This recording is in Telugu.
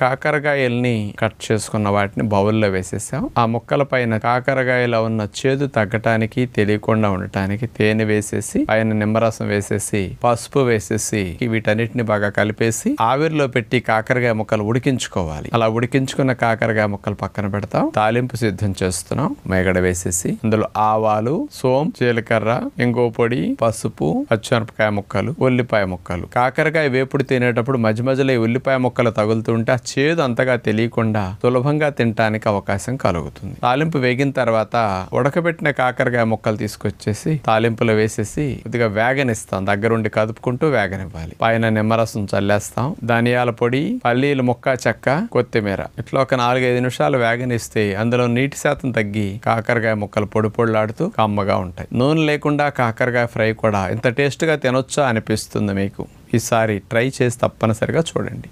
కాకరకాయల్ని కట్ చేసుకున్న వాటిని బౌల్లో వేసేసాం. ఆ ముక్కల పైన కాకరకాయలో ఉన్న చేదు తగ్గటానికి, తెలియకుండా ఉండటానికి తేనె వేసేసి, పైన నిమ్మరసం వేసేసి, పసుపు వేసేసి, వీటన్నిటిని బాగా కలిపేసి ఆవిరిలో పెట్టి కాకరకాయ ముక్కలు ఉడికించుకోవాలి. అలా ఉడికించుకున్న కాకరకాయ ముక్కలు పక్కన పెడతాం. తాలింపు సిద్ధం చేస్తున్నాం. మేగడ వేసేసి అందులో ఆవాలు, సోం, జీలకర్ర, ఇంగో పొడి, పసుపు, పచ్చిమిరపకాయ ముక్కలు, ఉల్లిపాయ ముక్కలు. కాకరకాయ వేపుడు తినేటప్పుడు మధ్య మధ్యలో ఈ ఉల్లిపాయ ముక్కలు తగులుతుంటే ఆ చేదు అంతగా తెలియకుండా సులభంగా తినడానికి అవకాశం కలుగుతుంది. తాలింపు వేగిన తర్వాత ఉడకబెట్టిన కాకరకాయ ముక్కలు తీసుకొచ్చేసి తాలింపులో వేసేసి కొద్దిగా వేగనిస్తాం. దగ్గరుండి కదుపుకుంటూ వేగనివ్వాలి. పైన నిమ్మరసం చల్లేస్తాం. ధనియాల పొడి, పల్లీలు ముక్క, చెక్క, కొత్తిమీర ఇట్లా ఒక 4-5 నిమిషాలు వేగనిస్తే అందులో నీటి శాతం తగ్గి కాకరకాయ ముక్కలు పొడి పొడిలాడుతూ కమ్మగా ఉంటాయి. నూనె లేకుండా కాకరకాయ ఫ్రై కూడా ఇంత టేస్ట్గా తినొచ్చా అనిపిస్తుంది మీకు. ఈసారి ట్రై చేసి తప్పనిసరిగా చూడండి.